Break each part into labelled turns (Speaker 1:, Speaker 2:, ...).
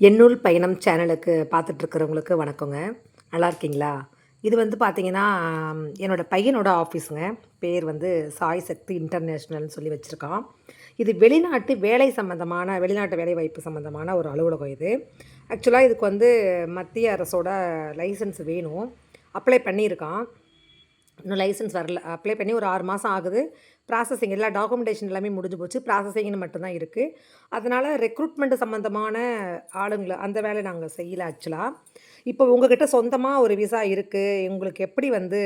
Speaker 1: எண்ணுள் பயணம் சேனலுக்கு பார்த்துட்ருக்கிறவங்களுக்கு வணக்கங்க. நல்லா இருக்கீங்களா? இது வந்து பார்த்தீங்கன்னா, என்னோடய பையனோட ஆஃபீஸுங்க. பேர் வந்து சாய் சக்தி இன்டர்நேஷ்னல்னு சொல்லி வச்சுருக்கான். இது வெளிநாட்டு வேலைவாய்ப்பு சம்மந்தமான ஒரு அலுவலகம் இது. ஆக்சுவலா இதுக்கு வந்து மத்திய அரசோட லைசன்ஸ் வேணும். அப்ளை பண்ணியிருக்கான். இன்னும் லைசன்ஸ் வரல. அப்ளை பண்ணி ஒரு 6 மாதம் ஆகுது. ப்ராசஸிங் எல்லா டாக்குமெண்டேஷன் எல்லாமே முடிஞ்சு போச்சு. ப்ராசஸிங்ன்னு மட்டும் தான் இருக்குது. அதனால் ரெக்ரூட்மெண்ட் சம்மந்தமான ஆளுங்கள அந்த வேலை நாங்க செய்யல ஆக்சுவலா. இப்போ உங்ககிட்ட சொந்தமா ஒரு விசா இருக்கு. உங்களுக்கு எப்படி வந்து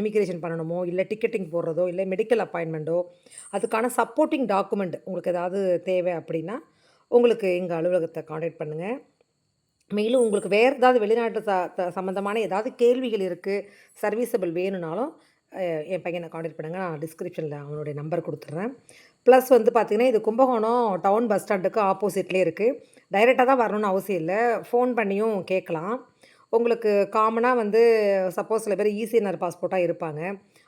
Speaker 1: இமிகிரேஷன் பண்ணணுமோ, இல்ல டிக்கெட்டிங் போடுறதோ, இல்ல மெடிக்கல் அப்பாயின்ட்மெண்ட்டோ, அதுக்கான சப்போர்ட்டிங் டாக்குமெண்ட் உங்களுக்கு ஏதாவது தேவை அப்படின்னா, உங்களுக்கு எங்க அலுவலகத்த கான்டாக்ட் பண்ணுங்க. மேலும் உங்களுக்கு வேறு ஏதாவது வெளிநாட்டு சம்மந்தமான ஏதாவது கேள்விகள் இருக்குது, சர்வீஸபிள் வேணும்னாலும் என் பையனை கான்டாக்ட் பண்ணுங்கள். நான் டிஸ்கிரிப்ஷனில் அவனுடைய நம்பர் கொடுத்துட்றேன். ப்ளஸ் வந்து பார்த்திங்கன்னா, இது கும்பகோணம் டவுன் பஸ் ஸ்டாண்டுக்கு ஆப்போசிட்லேயே இருக்குது. டைரெக்டாக தான் வரணும்னு அவசியம் இல்லை. ஃபோன் பண்ணியும் கேட்கலாம். உங்களுக்கு காமனாக வந்து சப்போஸ் சில பேர் இசிஎன்ஆர் பாஸ்போர்ட்டாக இருப்பாங்க.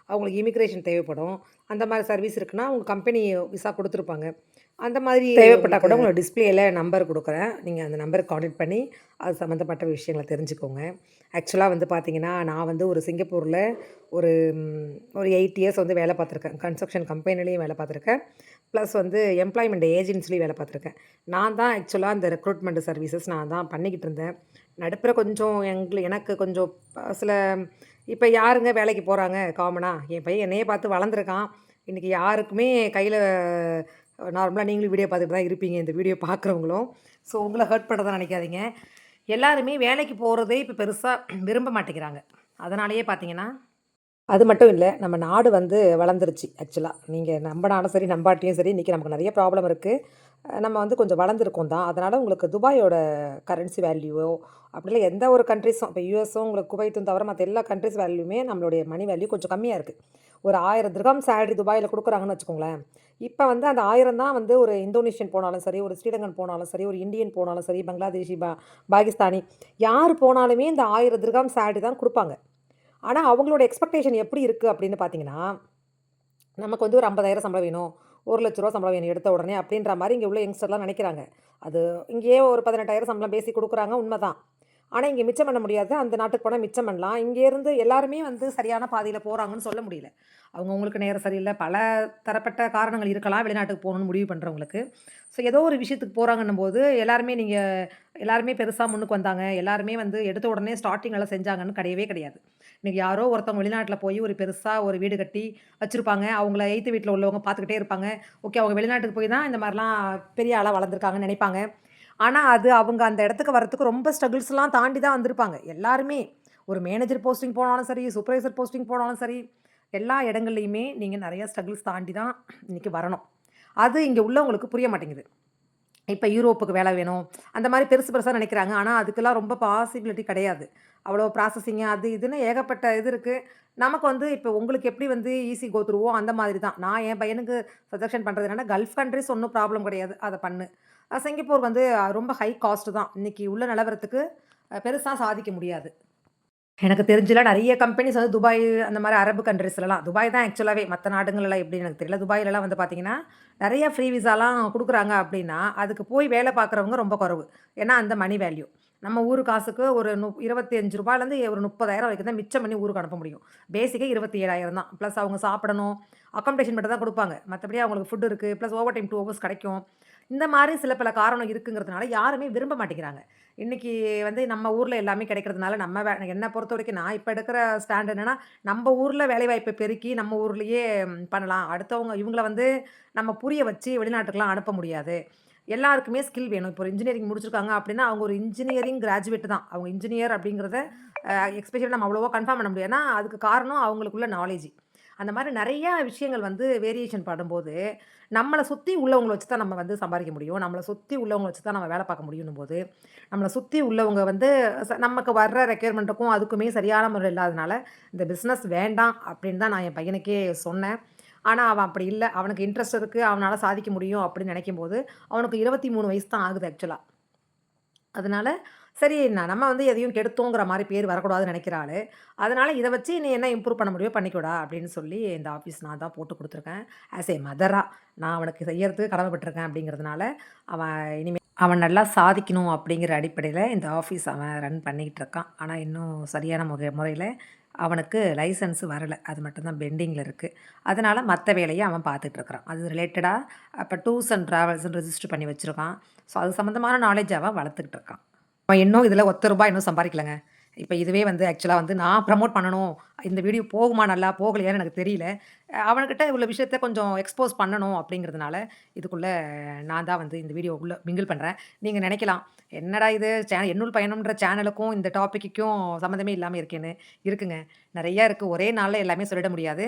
Speaker 1: அவங்களுக்கு இமிக்ரேஷன் தேவைப்படும். அந்த மாதிரி சர்வீஸ் இருக்குன்னா, அவங்க கம்பெனி விசா கொடுத்துருப்பாங்க. அந்த மாதிரி தேவைப்பட்டால் கூட உங்களுக்கு டிஸ்பிளேயில் நம்பர் கொடுக்குறேன். நீங்கள் அந்த நம்பருக்கு கான்டாக்ட் பண்ணி அது சம்மந்தப்பட்ட விஷயங்களை தெரிஞ்சுக்கோங்க. ஆக்சுவலாக வந்து பார்த்தீங்கன்னா, நான் வந்து ஒரு சிங்கப்பூரில் ஒரு ஒரு 8 இயர்ஸ் வந்து வேலை பார்த்துருக்கேன். கன்ஸ்ட்ரக்ஷன் கம்பெனிலையும் வேலை பார்த்துருக்கேன். ப்ளஸ் வந்து எம்ப்ளாய்மெண்ட் ஏஜென்சிலையும் வேலை பார்த்துருக்கேன். நான் தான் ஆக்சுவலாக இந்த ரெக்ரூட்மெண்ட் சர்வீசஸ் நான் தான் பண்ணிக்கிட்டு இருந்தேன். நடுப்புற கொஞ்சம் எனக்கு கொஞ்சம் சில இப்போ யாருங்க வேலைக்கு போகிறாங்க காமனா? என் பையன் என்னையே பார்த்து வளர்ந்துருக்கான். இன்றைக்கி யாருக்குமே கையில் நார்மலாக நீங்களும் வீடியோ பார்த்துட்டு தான் இருப்பீங்க, இந்த வீடியோ பார்க்குறவங்களும். ஸோ உங்களை ஹர்ட் பண்ணுறதா நினைக்காதீங்க. எல்லாருமே வேலைக்கு போகிறதே இப்போ பெருசாக விரும்ப மாட்டேங்கிறாங்க. அதனாலேயே பார்த்தீங்கன்னா, அது மட்டும் இல்லை, நம்ம நாடு வந்து வளர்ந்துருச்சு ஆக்சுவலாக. நீங்கள் நம்பினாலும் சரி நம்பாட்டியும் சரி, இன்றைக்கி நமக்கு நிறைய ப்ராப்ளம் இருக்குது. நம்ம வந்து கொஞ்சம் வளர்ந்துருக்கோம் தான். அதனால் உங்களுக்கு துபாயோட கரன்சி வேல்யூவோ அப்படி இல்லை எந்த ஒரு கண்ட்ரிஸும் இப்போ யூஎஸும் உங்களுக்கு குவைத்தும் தவிர மற்ற எல்லா கண்ட்ரிஸ் வேல்யூமே நம்மளுடைய மணி வேல்யூ கொஞ்சம் கம்மியாக இருக்குது. ஒரு 1000 திர்ஹாம் சேலரி துபாயில் கொடுக்குறாங்கன்னு வச்சுக்கோங்களேன். இப்போ வந்து அந்த 1000 தான் வந்து ஒரு இந்தோனேஷியன் போனாலும் சரி, ஒரு ஸ்ரீலங்கன் போனாலும் சரி, ஒரு இந்தியன் போனாலும் சரி, பங்களாதேஷி, பாகிஸ்தானி யார் போனாலுமே இந்த 1000 திர்ஹாம் சேலரி தான் கொடுப்பாங்க. ஆனால் அவங்களோட எக்ஸ்பெக்டேஷன் எப்படி இருக்குது அப்படின்னு பார்த்தீங்கன்னா, நமக்கு வந்து ஒரு 50,000 சம்பளம் வேணும், ரூ. 1,00,000 சம்பளம் வேணும் எடுத்த உடனே அப்படின்ற மாதிரி இங்கே உள்ள யங்ஸ்டர்லாம் நினைக்கிறாங்க. அது இங்கேயே ஒரு 18,000 சம்பளம் பேசி கொடுக்குறாங்க, உண்மைதான். ஆனால் இங்கே மிச்சம் பண்ண முடியாது. அந்த நாட்டுக்கு போனால் மிச்சம் பண்ணலாம். இங்கேருந்து எல்லாருமே வந்து சரியான பாதையில் போகிறாங்கன்னு சொல்ல முடியல. அவங்கவுங்களுக்கு நேரம் சரியில்லை, பல தரப்பட்ட காரணங்கள் இருக்கலாம் வெளிநாட்டுக்கு போகணுன்னு முடிவு பண்ணுறவங்களுக்கு. ஸோ ஏதோ ஒரு விஷயத்துக்கு போகிறாங்கன்னும் போது எல்லாருமே பெருசாக முன்னுக்கு வந்தாங்க, எல்லாருமே வந்து எடுத்த உடனே ஸ்டார்டிங்கெல்லாம் செஞ்சாங்கன்னு கிடையவே கிடையாது. இன்றைக்கி யாரோ ஒருத்தவங்க வெளிநாட்டில் போய் ஒரு பெருசாக ஒரு வீடு கட்டி வச்சுருப்பாங்க. அவங்கள எய்த்து வீட்டில் உள்ளவங்க பார்த்துக்கிட்டே இருப்பாங்க. ஓகே, அவங்க வெளிநாட்டுக்கு போய் தான் இந்த மாதிரிலாம் பெரிய ஆளாக வளர்ந்துருக்காங்கன்னு நினைப்பாங்க. ஆனால் அது அவங்க அந்த இடத்துக்கு வரத்துக்கு ரொம்ப ஸ்ட்ரகிள்ஸ்லாம் தாண்டி தான் வந்திருப்பாங்க எல்லாருமே. ஒரு மேனேஜர் போஸ்டிங் போனாலும் சரி, சூப்பர்வைசர் போஸ்டிங் போனாலும் சரி, எல்லா இடங்கள்லையுமே நீங்கள் நிறைய ஸ்ட்ரகிள்ஸ் தாண்டி தான் இன்றைக்கி வரணும். அது இங்கே உள்ளவங்களுக்கு புரிய மாட்டேங்குது. இப்போ யூரோப்புக்கு வேலை வேணும், அந்த மாதிரி பெருசு பெருசாக நினைக்கிறாங்க. ஆனால் அதுக்கெல்லாம் ரொம்ப பாசிபிலிட்டி கிடையாது. அவ்வளோ ப்ராசஸிங்கு அது இதுன்னு ஏகப்பட்ட இது இருக்குது. நமக்கு வந்து இப்போ உங்களுக்கு எப்படி வந்து ஈஸி கோ த்ரூவோ அந்த மாதிரி தான். நான் என் பையனுக்கு சஜெக்ஷன் பண்ணுறது என்னென்னா, கல்ஃப் கண்ட்ரிஸ் ஒன்றும் ப்ராப்ளம் கிடையாது, அதை பண்ணு. சிங்கப்பூர் வந்து ரொம்ப ஹை காஸ்ட்டு தான். இன்றைக்கி உள்ள நிலவரத்துக்கு பெருசாக சாதிக்க முடியாது. எனக்கு தெரிஞ்சுல நிறைய கம்பெனிஸ் வந்து துபாய் அந்த மாதிரி அரபு கண்ட்ரீஸ்லலாம், துபாய் தான் ஆக்சுவலாகவே, மற்ற நாடுங்கள்லாம் எப்படின்னு எனக்கு தெரியல. துபாயிலலாம் வந்து பார்த்தீங்கன்னா, நிறைய ஃப்ரீ விசாலாம் குடுக்குறாங்க அப்படின்னா, அதுக்கு போய் வேலை பார்க்குறவங்க ரொம்ப குறைவு. ஏன்னா அந்த மணி வேல்யூ. நம்ம ஊர் காசுக்கு ஒரு ரூ. 25லேருந்து ஒரு 30,000 வரைக்கும் தான் மிச்சம் பண்ணி ஊருக்கு அனுப்ப முடியும். பேசிக்கே 27,000 தான். ப்ளஸ் அவங்க சாப்பிடணும், அக்காமடேஷன் மட்டும் தான் குடுப்பாங்க. மற்றபடி அவங்களுக்கு ஃபுட் இருக்குது, ப்ளஸ் ஓவர் டைம் 2 ஹவர்ஸ் கிடைக்கும். இந்த மாதிரி சில பல காரணம் இருக்குங்கிறதுனால யாருமே விரும்ப மாட்டேங்கிறாங்க. இன்றைக்கி வந்து நம்ம ஊரில் எல்லாமே கிடைக்கிறதுனால என்னை பொறுத்த வரைக்கும் நான் இப்போ எடுக்கிற ஸ்டாண்ட் என்னென்னா, நம்ம ஊரில் வேலைவாய்ப்பை பெருக்கி நம்ம ஊர்லேயே பண்ணலாம். அடுத்தவங்க இவங்கள வந்து நம்ம புரிய வச்சு வெளிநாட்டுக்கெலாம் அனுப்ப முடியாது. எல்லாருக்குமே ஸ்கில் வேணும். இப்போ ஒரு இன்ஜினியரிங் முடிச்சிருக்காங்க அப்படின்னா, அவங்க ஒரு இன்ஜினியரிங் கிராஜுவேட் தான். அவங்க இன்ஜினியர் அப்படிங்கிறத எக்ஸ்பெஷலி நம்ம அவ்வளோவா கன்ஃபார்ம் பண்ண முடியாது. ஏன்னா அதுக்கு காரணம் அவங்களுக்குள்ள நாலேஜ். அந்த மாதிரி நிறையா விஷயங்கள் வந்து வேரியேஷன் படும்போது, நம்மளை சுற்றி உள்ளவங்கள வச்சு தான் நம்ம வந்து சம்பாதிக்க முடியும். நம்மளை சுற்றி உள்ளவங்கள வச்சு தான் நம்ம வேலை பார்க்க முடியும்னும்போது, நம்மளை சுற்றி உள்ளவங்க வந்து நமக்கு வர்ற ரெக்யர்மெண்ட்டுக்கும் அதுக்குமே சரியான முறையில் இல்லாதனால, இந்த பிஸ்னஸ் வேண்டாம் அப்படின்னு தான் நான் என் பையனுக்கே சொன்னேன். ஆனால் அவன் அப்படி இல்லை. அவனுக்கு இன்ட்ரெஸ்ட் இருக்குது, அவனால் சாதிக்க முடியும் அப்படின்னு நினைக்கும்போது, அவனுக்கு 23 வயசு தான் ஆகுது ஆக்சுவலா. அதனால, சரி நம்ம வந்து எதையும் கெடுத்தோங்கிற மாரி பேர் வரக்கூடாதுன்னு நெனைக்கிற ஆளு. அதனால இத வச்சு நீ என்ன இம்ப்ரூவ் பண்ண முடியுமோ பண்ணிக்கோடா அப்படின்னு சொல்லி இந்த ஆஃபீஸ் நான் தான் போட்டு குடுத்துருக்கேன். ஆஸ் எ மதரா நான் அவனுக்கு செய்யறதுக்கு கடமைப்பட்டுருக்கேன் அப்படிங்கிறதுனால, அவன் இனிமே அவன் நல்லா சாதிக்கணும் அப்படிங்கிற அடிப்படையில் இந்த ஆஃபீஸ் அவன் ரன் பண்ணிக்கிட்டு இருக்கான். ஆனால் இன்னும் சரியான முறையில் அவனுக்கு லைசன்ஸ் வரலை. அது மட்டும்தான் பெண்டிங்கில் இருக்குது. அதனால் மற்ற வேலையை அவன் பார்த்துட்ருக்குறான். அது ரிலேட்டடாக இப்போ டூர்ஸ் அண்ட் ட்ராவல்ஸ்ன்னு ரெஜிஸ்டர் பண்ணி வச்சுருக்கான். ஸோ அது சம்மந்தமான நாலேஜ் அவன் வளர்த்துக்கிட்டு இருக்கான். அவன் இன்னும் இதில் ₹1 இன்னும் சம்பாதிக்கலங்க. இப்போ இதுவே வந்து ஆக்சுவலாக வந்து நான் ப்ரமோட் பண்ணணும். இந்த வீடியோ போகுமா நல்லா, போகலையான்னு எனக்கு தெரியல. அவனுக்கிட்ட இவ்வளோ விஷயத்த கொஞ்சம் எக்ஸ்போஸ் பண்ணணும் அப்படிங்கிறதுனால, இதுக்குள்ள நான் தான் வந்து இந்த வீடியோ உள்ள மிங்கிள் பண்றேன். நீங்க நினைக்கலாம், என்னடா இது எண்ணுள் பயணம்ன்ற சேனலுக்கும் இந்த டாபிக்குக்கும் சம்மந்தமே இல்லாம இருக்கேன்னு. இருக்குங்க. நெறைய இருக்கு. ஒரே நாள்ல எல்லாமே சொல்லிட முடியாது.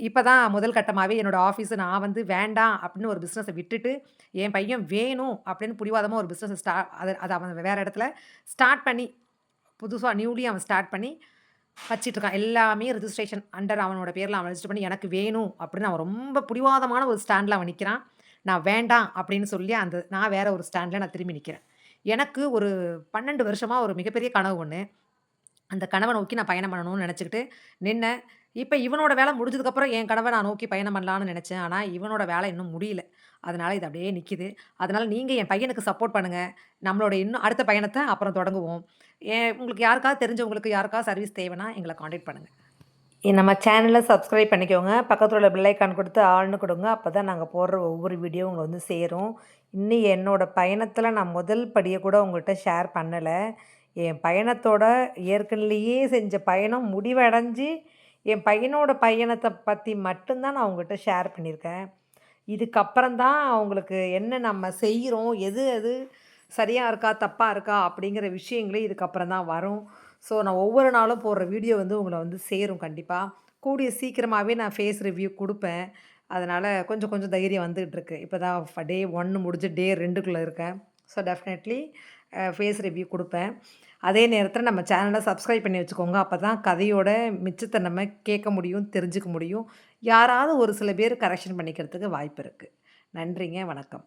Speaker 1: இப்ப தான் முதல் கட்டமாவே என்னோட ஆஃபீஸ நான் வந்து வேண்டாம் அப்படின்னு ஒரு பிசினஸ விட்டுட்டு, என் பையன் வேணும் அப்படின்னு பிடிவாதமா ஒரு பிசினஸ அத அவன் வேற இடத்துல ஸ்டார்ட் பண்ணி, புதுசா நியூலி அவன் ஸ்டார்ட் பண்ணி வச்சிட்டுருக்கான். எல்லாமே ரிஜிஸ்ட்ரேஷன் அண்டர் அவனோட பேர்ல அவன் ரெஜிஸ்டர் பண்ணி எனக்கு வேணும் அப்படின்னு அவன் ரொம்ப பிடிவாதமான ஒரு ஸ்டாண்ட்ல அவன் நிக்கிறான். நான் வேண்டாம் அப்படின்னு சொல்லி நான் வேற ஒரு ஸ்டாண்ட்ல நான் திரும்பி நிக்கிறேன். எனக்கு ஒரு 12 வருஷமா ஒரு மிகப்பெரிய கனவு ஒண்ணு. அந்த கனவ நோக்கி நான் பயணம் பண்ணணும்னு நெனச்சுக்கிட்டு நின்னேன். இப்ப இவனோட வேலை முடிஞ்சதுக்கப்புறம் என் கனவ நான் நோக்கி பயணம் பண்ணலான்னு நெனச்சேன். ஆனா, இவனோட வேலை இன்னும் முடியல. அதனால இது அப்படியே நிக்குது. அதனால நீங்க என் பையனுக்கு சப்போர்ட் பண்ணுங்க. நம்மளோட இன்னும் அடுத்த பயணத்த அப்புறம் தொடங்குவோம். உங்களுக்கு யாருக்காவது தெரிஞ்சவங்களுக்கு யாருக்காவது சர்வீஸ் தேவைன்னா எங்கள கான்டாக்ட் பண்ணுங்க. நம்ம சேனல சப்ஸ்கிரைப் பண்ணிக்கோங்க. பக்கத்துல உள்ள பெல் ஐகான் குடுத்து ஆல்ன்னு குடுங்க. அப்பதான் நாங்க போடுற ஒவ்வொரு வீடியோவும் உங்கள வந்து சேரும். இன்னும் என்னோட பயணத்தில நான் முதல் படிய கூட உங்கள்ட்ட ஷேர் பண்ணல. என் பயணத்தோட ஏற்கனலேயே செஞ்ச பயணம் முடிவடைஞ்சு, என் பையனோட பயணத்த பத்தி மட்டும் தான் நான் உங்கள்ட்ட ஷேர் பண்ணியிருக்கேன். இதுக்கப்புறம் தான் அவங்களுக்கு என்ன நம்ம செய்றோம், எது எது சரியா இருக்கா, தப்பா இருக்கா அப்படிங்கிற விஷயங்களே இதுக்கப்புறம் தான் வரும். ஸோ நான் ஒவ்வொரு நாளும் போடுற வீடியோ வந்து உங்கள வந்து சேரும் கண்டிப்பா. கூடிய சீக்கிரமாவே நான் ஃபேஸ் ரிவ்யூ குடுப்பேன். அதனால கொஞ்சம் கொஞ்சம் தைரியம் வந்துகிட்டுருக்கு. இப்ப தான் டே 1 முடிஞ்சு டே 2க்குள்ள இருக்கேன். ஸோ டெஃபினெட்லி ஃபேஸ் ரிவ்யூ குடுப்பேன். அதே நேரத்தில நம்ம சேனல சப்ஸ்கிரைப் பண்ணி வச்சுக்கோங்க. அப்பதான் கதையோட மிச்சத்த நம்ம கேட்க முடியும், தெரிஞ்சுக்க முடியும். யாராவது ஒரு சில பேர் கரெக்ஷன் பண்ணிக்கிறதுக்கு வாய்ப்பு இருக்கு. நன்றிங்க. வணக்கம்.